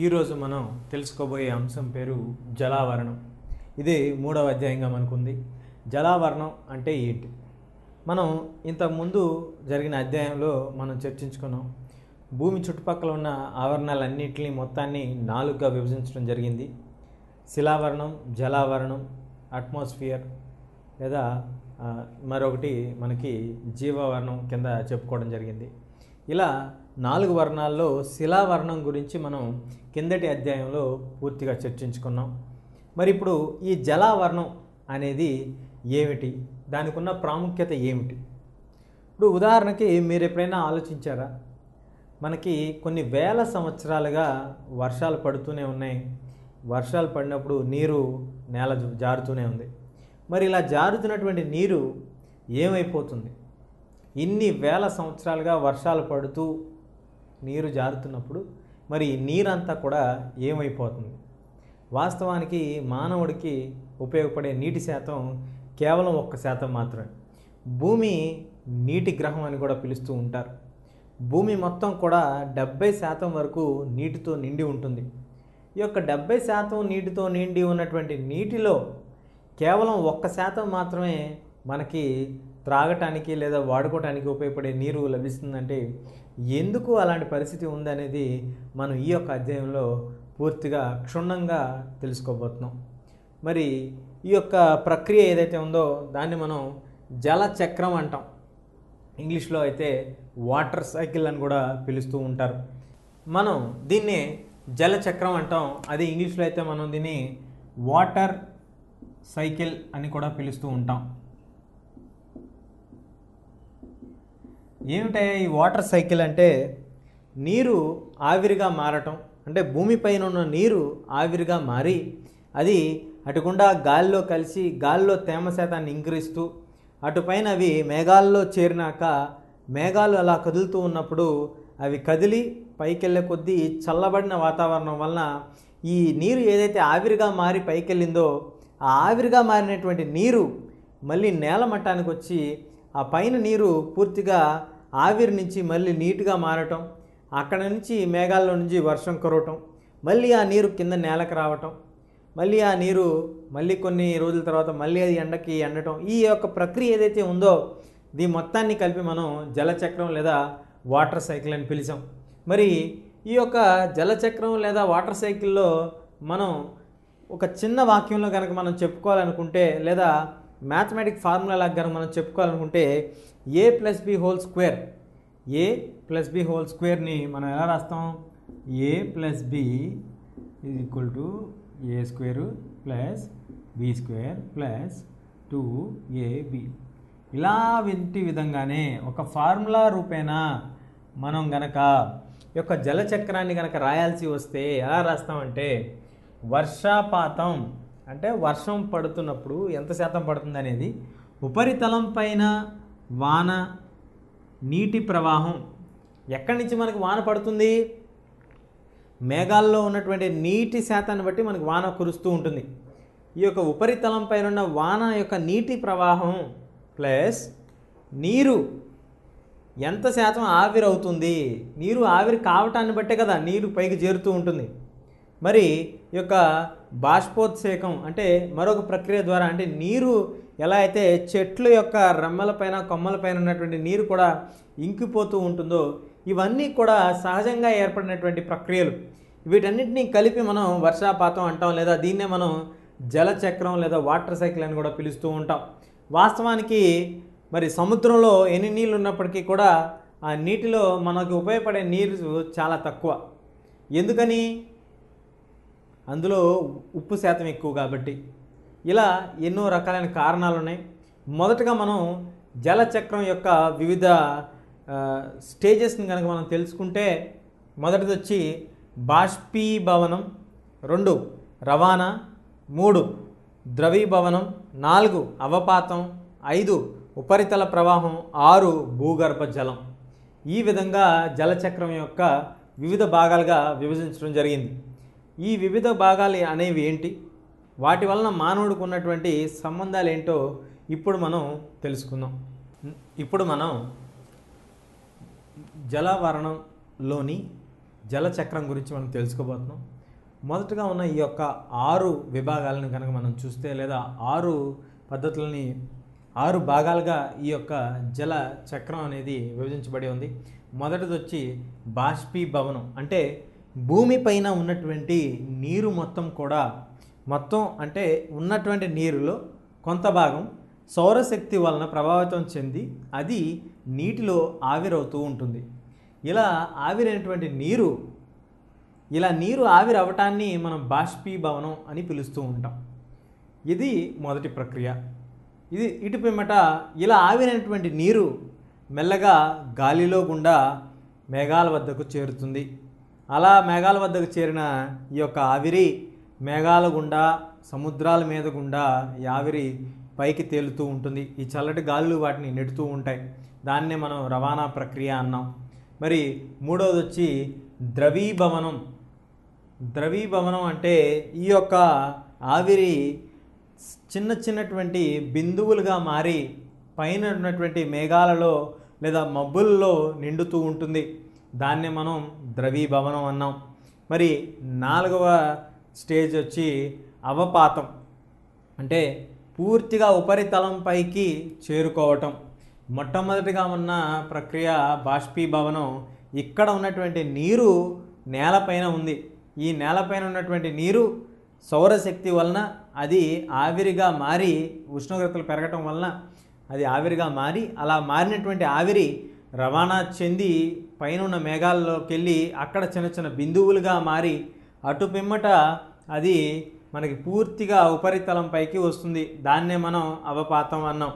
ఈరోజు మనం తెలుసుకోబోయే అంశం పేరు జలావరణం. ఇది 3వ అధ్యాయంగా మనకుంది. జలావరణం అంటే ఏంటి? మనం ఇంతకుముందు జరిగిన అధ్యాయంలో మనం చర్చించుకున్నాం. భూమి చుట్టుపక్కల ఉన్న ఆవరణాలన్నింటినీ మొత్తాన్ని 4గా విభజించడం జరిగింది. శిలావరణం, జలావరణం, అట్మాస్ఫియర్ లేదా మరొకటి మనకి జీవావరణం కింద చెప్పుకోవడం జరిగింది. ఇలా 4 వర్ణాల్లో శిలావరణం గురించి మనం కిందటి అధ్యాయంలో పూర్తిగా చర్చించుకున్నాం. మరి ఇప్పుడు ఈ జలావరణం అనేది ఏమిటి? దానికి ఉన్న ప్రాముఖ్యత ఏమిటి? ఇప్పుడు ఉదాహరణకి మీరు ఎప్పుడైనా ఆలోచించారా? మనకి కొన్ని వేల సంవత్సరాలుగా వర్షాలు పడుతూనే ఉన్నాయి. వర్షాలు పడినప్పుడు నీరు నేల జారుతూనే ఉంది. మరి ఇలా జారుతున్నటువంటి నీరు ఏమైపోతుంది? ఇన్ని వేల సంవత్సరాలుగా వర్షాలు పడుతూ నీరు జారుతున్నప్పుడు మరి నీరంతా కూడా ఏమైపోతుంది? వాస్తవానికి మానవుడికి ఉపయోగపడే నీటి శాతం కేవలం 1% మాత్రమే. భూమి నీటి గ్రహం అని కూడా పిలుస్తూ ఉంటారు. భూమి మొత్తం కూడా 70% వరకు నీటితో నిండి ఉంటుంది. ఈ యొక్క 70% నీటితో నిండి ఉన్నటువంటి నీటిలో కేవలం 1% మాత్రమే మనకి త్రాగటానికి లేదా వాడుకోవటానికి ఉపయోగపడే నీరు లభిస్తుందంటే ఎందుకు అలాంటి పరిస్థితి ఉందనేది మనం ఈ యొక్క అధ్యాయంలో పూర్తిగా క్షుణ్ణంగా తెలుసుకోబోతున్నాం. మరి ఈ యొక్క ప్రక్రియ ఏదైతే ఉందో దాన్ని మనం జలచక్రం అంటాం. ఇంగ్లీష్లో అయితే వాటర్ సైకిల్ అని కూడా పిలుస్తూ ఉంటారు. మనం దీన్ని జలచక్రం అంటాం. అది ఇంగ్లీష్లో అయితే మనం దీన్ని వాటర్ సైకిల్ అని కూడా పిలుస్తూ ఉంటాం. ఏమిటంటే ఈ వాటర్ సైకిల్ అంటే నీరు ఆవిరిగా మారటం, అంటే భూమిపైన ఉన్న నీరు ఆవిరిగా మారి అది అటుగుండా గాలిలో కలిసి గాలిలో తేమ శాతాన్ని ఇంక్రీస్తూ అటుపైన అవి మేఘాల్లో చేరినాక మేఘాలు అలా కదులుతూ ఉన్నప్పుడు అవి కదిలి పైకెళ్ళే కొద్దీ చల్లబడిన వాతావరణం వలన ఈ నీరు ఏదైతే ఆవిరిగా మారి పైకెళ్ళిందో ఆ ఆవిరిగా మారినటువంటి నీరు మళ్ళీ నేల మట్టానికి వచ్చి ఆ పైన నీరు పూర్తిగా ఆవిరి నుంచి మళ్ళీ నీట్గా మారటం, అక్కడ నుంచి మేఘాల్లో నుంచి వర్షం కురవటం, మళ్ళీ ఆ నీరు కింద నేలకు రావటం, మళ్ళీ ఆ నీరు మళ్ళీ కొన్ని రోజుల తర్వాత మళ్ళీ అది ఎండకి ఎండటం, ఈ యొక్క ప్రక్రియ ఏదైతే ఉందో దీని మొత్తాన్ని కలిపి మనం జలచక్రం లేదా వాటర్ సైకిల్ అని పిలిచాం. మరి ఈ యొక్క జలచక్రం లేదా వాటర్ సైకిల్లో మనం ఒక చిన్న వాక్యంలో కనుక మనం చెప్పుకోవాలనుకుంటే లేదా మ్యాథమెటిక్ ఫార్ములా లాగా కనుక మనం చెప్పుకోవాలనుకుంటే a+b² a+b² మనం ఎలా రాస్తాం? a+b = a² + b² + 2ab. ఇలా వంటి విధంగానే ఒక ఫార్ములా రూపేణా మనం గనక ఈ యొక్క జలచక్రాన్ని గనక రాయాల్సి వస్తే ఎలా రాస్తామంటే వర్షపాతం అంటే వర్షం పడుతున్నప్పుడు ఎంత శాతం పడుతుంది అనేది, ఉపరితలం పైన వాన నీటి ప్రవాహం, ఎక్కడి నుంచి మనకు వాన పడుతుంది? మేఘాల్లో ఉన్నటువంటి నీటి శాతాన్ని బట్టి మనకు వాన కురుస్తూ ఉంటుంది. ఈ యొక్క ఉపరితలం పైన ఉన్న వాన యొక్క నీటి ప్రవాహం ప్లస్ నీరు ఎంత శాతం ఆవిరి అవుతుంది, నీరు ఆవిరి కావటాన్ని బట్టే కదా నీరు పైకి చేరుతూ ఉంటుంది. మరి ఈ యొక్క బాష్పోత్సేకం అంటే మరొక ప్రక్రియ ద్వారా, అంటే నీరు ఎలా అయితే చెట్ల యొక్క రెమ్మలపైన కొమ్మలపైన ఉన్నటువంటి నీరు కూడా ఇంకిపోతూ ఉంటుందో ఇవన్నీ కూడా సహజంగా ఏర్పడినటువంటి ప్రక్రియలు. వీటన్నిటినీ కలిపి మనం వర్షాపాతం అంటాం, లేదా దీన్నే మనం జలచక్రం లేదా వాటర్ సైకిల్ అని కూడా పిలుస్తూ ఉంటాం. వాస్తవానికి మరి సముద్రంలో ఎన్ని నీళ్ళు ఉన్నప్పటికీ కూడా ఆ నీటిలో మనకు ఉపయోగపడే నీరు చాలా తక్కువ. ఎందుకని? అందులో ఉప్పు శాతం ఎక్కువ కాబట్టి. ఇలా ఎన్నో రకాలైన కారణాలు ఉన్నాయి. మొదటగా మనం జలచక్రం యొక్క వివిధ స్టేజెస్ని కనుక మనం తెలుసుకుంటే మొదటిది వచ్చి బాష్పీభవనం, 2 రవాణా, 3 ద్రవీభవనం, 4 అవపాతం, 5 ఉపరితల ప్రవాహం, 6 భూగర్భ జలం. ఈ విధంగా జలచక్రం యొక్క వివిధ భాగాలుగా విభజించడం జరిగింది. ఈ వివిధ భాగాలు అనేవి ఏంటి, వాటి వలన మానవుడికి ఉన్నటువంటి సంబంధాలు ఏంటో ఇప్పుడు మనం తెలుసుకుందాం. ఇప్పుడు మనం జలవరణంలోని జలచక్రం గురించి మనం తెలుసుకోబోతున్నాం. మొదటగా ఉన్న ఈ యొక్క 6 విభాగాలను కనుక మనం చూస్తే, లేదా 6 పద్ధతులని 6 భాగాలుగా ఈ యొక్క జల చక్రం అనేది విభజించబడి ఉంది. మొదటిది వచ్చి బాష్పీభవనం. అంటే భూమిపైన ఉన్నటువంటి నీరు మొత్తం అంటే ఉన్నటువంటి నీరులో కొంత భాగం సౌరశక్తి వలన ప్రభావితం చెంది అది నీటిలో ఆవిరవుతూ ఉంటుంది. ఇలా ఆవిరైనటువంటి నీరు ఆవిరి అవటాన్ని మనం బాష్పీభవనం అని పిలుస్తూ ఉంటాం. ఇది మొదటి ప్రక్రియ. ఇటు పిమ్మట ఇలా ఆవిరైనటువంటి నీరు మెల్లగా గాలిలో గుండా మేఘాల వద్దకు చేరుతుంది. అలా మేఘాల వద్దకు చేరిన ఈ యొక్క ఆవిరి మేఘాల గుండా, సముద్రాల మీద గుండా ఈ ఆవిరి పైకి తేలుతూ ఉంటుంది. ఈ చల్లటి గాలులు వాటిని నెడుతూ ఉంటాయి. దాన్నే మనం రవాణా ప్రక్రియ అన్నాం. మరి మూడవది వచ్చి ద్రవీభవనం అంటే ఈ యొక్క ఆవిరి చిన్నటువంటి బిందువులుగా మారి పైన ఉన్నటువంటి మేఘాలలో లేదా మబ్బుల్లో నిండుతూ ఉంటుంది. దాన్నే మనం ద్రవీభవనం అన్నాం. మరి 4వ స్టేజ్ వచ్చి అవపాతం. అంటే పూర్తిగా ఉపరితలంపైకి చేరుకోవటం. మొట్టమొదటిగా ఉన్న ప్రక్రియ బాష్పీభవనం. ఇక్కడ ఉన్నటువంటి నీరు నేలపైన ఉంది. ఈ నేలపైన ఉన్నటువంటి నీరు సౌరశక్తి వలన అది ఆవిరిగా మారి, ఉష్ణోగ్రతలు పెరగటం వలన అది ఆవిరిగా మారి, అలా మారినటువంటి ఆవిరి రవాణా చెంది పైన ఉన్న మేఘాల్లోకి వెళ్ళి అక్కడ చిన్న బిందువులుగా మారి అటు పిమ్మట అది మనకి పూర్తిగా ఉపరితలం పైకి వస్తుంది. దాన్నే మనం అవపాతం అన్నాం.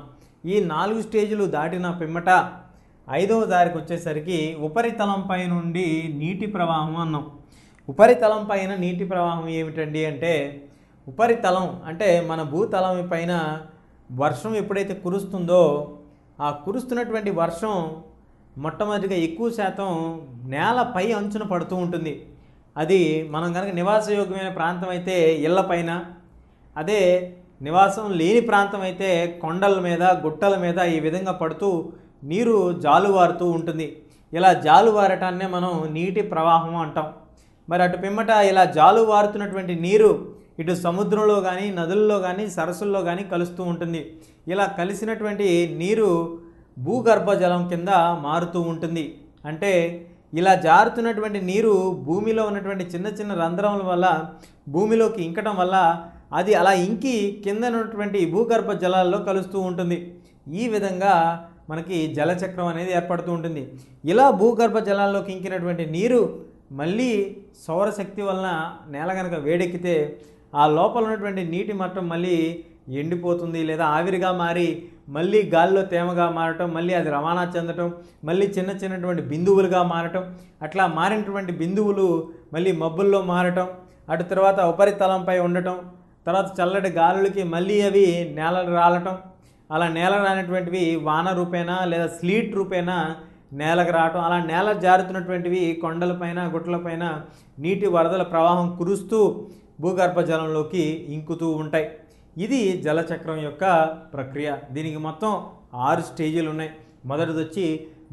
ఈ 4 స్టేజ్లు దాటిన పిమ్మట 5వ దారికి వచ్చేసరికి ఉపరితలం పై నుండి నీటి ప్రవాహం అన్నాం. ఉపరితలం పైన నీటి ప్రవాహం ఏమిటండి అంటే, ఉపరితలం అంటే మన భూతలం పైన వర్షం ఎప్పుడైతే కురుస్తుందో ఆ కురుస్తున్నటువంటి వర్షం మొట్టమొదటిగా ఎక్కువ శాతం నేలపై అంచున పడుతూ ఉంటుంది. అది మనం కనుక నివాసయోగ్యమైన ప్రాంతం అయితే ఇళ్లపైన, అదే నివాసం లేని ప్రాంతం అయితే కొండల మీద, గుట్టల మీద ఈ విధంగా పడుతూ నీరు జాలువారుతూ ఉంటుంది. ఇలా జాలువారటాన్నే మనం నీటి ప్రవాహం అంటాం. మరి అటు పిమ్మట ఇలా జాలువారుతున్నటువంటి నీరు ఇటు సముద్రంలో కానీ, నదుల్లో కానీ, సరస్సుల్లో కానీ కలుస్తూ ఉంటుంది. ఇలా కలిసినటువంటి నీరు భూగర్భ జలం కింద మారుతూ ఉంటుంది. అంటే ఇలా జారుతున్నటువంటి నీరు భూమిలో ఉన్నటువంటి చిన్న రంధ్రముల వల్ల భూమిలోకి ఇంకటం వల్ల అది అలా ఇంకి కింద ఉన్నటువంటి భూగర్భ జలాల్లో కలుస్తూ ఉంటుంది. ఈ విధంగా మనకి జలచక్రం అనేది ఏర్పడుతూ ఉంటుంది. ఇలా భూగర్భ జలాల్లోకి ఇంకినటువంటి నీరు మళ్ళీ సౌరశక్తి వలన నేల కనుక వేడెక్కితే ఆ లోపల ఉన్నటువంటి నీటి మట్టం మళ్ళీ ఎండిపోతుంది, లేదా ఆవిరిగా మారి మళ్ళీ గాలిలో తేమగా మారటం, మళ్ళీ అది రవాణా చెందటం, మళ్ళీ చిన్నటువంటి బిందువులుగా మారటం, అట్లా మారినటువంటి బిందువులు మళ్ళీ మబ్బుల్లో మారటం, అటు తర్వాత ఉపరితలంపై ఉండటం, తర్వాత చల్లటి గాలులకి మళ్ళీ అవి నేలకు రాలటం, అలా నేల రానటువంటివి వాన రూపేణా లేదా స్లీట్ రూపేణా నేలకు రావటం, అలా నేల జారుతున్నటువంటివి కొండలపైన, గుట్టలపైన నీటి వరదల ప్రవాహం కురుస్తూ భూగర్భ జలంలోకి ఇంకుతూ ఉంటాయి. ఇది జలచక్రం యొక్క ప్రక్రియ. దీనికి మొత్తం 6 స్టేజీలు ఉన్నాయి. మొదటిది వచ్చి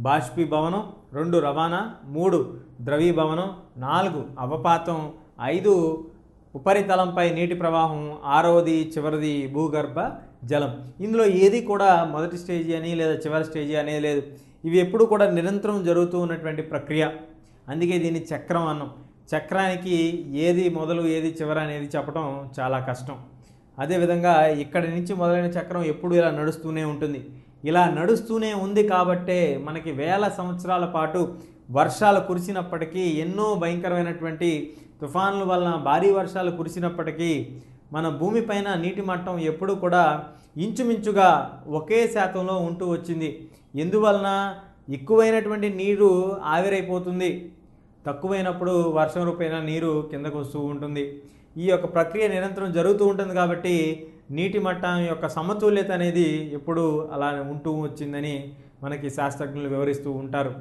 బాష్పీభవనం, 2 రవాణా, 3 ద్రవీభవనం, 4 అవపాతం, 5 ఉపరితలంపై నీటి ప్రవాహం, 6వది చివరిది భూగర్భ జలం. ఇందులో ఏది కూడా మొదటి స్టేజీ అని లేదా చివరి స్టేజీ అనేది లేదు. ఇవి ఎప్పుడు కూడా నిరంతరం జరుగుతూ ఉన్నటువంటి ప్రక్రియ. అందుకే దీన్ని చక్రం అన్నాం. చక్రానికి ఏది మొదలు ఏది చివర అనేది చెప్పడం చాలా కష్టం. అదేవిధంగా ఇక్కడి నుంచి మొదలైన చక్రం ఎప్పుడు ఇలా నడుస్తూనే ఉంటుంది. ఇలా నడుస్తూనే ఉంది కాబట్టే మనకి వేల సంవత్సరాల పాటు వర్షాలు కురిసినప్పటికీ, ఎన్నో భయంకరమైనటువంటి తుఫాన్ల వలన భారీ వర్షాలు కురిసినప్పటికీ మన భూమిపైన నీటి మట్టం ఎప్పుడు కూడా ఇంచుమించుగా ఒకే శాతంలో ఉంటూ వచ్చింది. ఎందువలన? ఎక్కువైనటువంటి నీరు ఆవిరైపోతుంది, తక్కువైనప్పుడు వర్షం రూపేణా నీరు కిందకు వస్తూ ఉంటుంది. ఈ యొక్క ప్రక్రియ నిరంతరం జరుగుతూ ఉంటుంది కాబట్టి నీటి మట్టం యొక్క సమతుల్యత అనేది ఎప్పుడు అలా ఉంటూ వచ్చిందని మనకి శాస్త్రజ్ఞులు వివరిస్తూ ఉంటారు.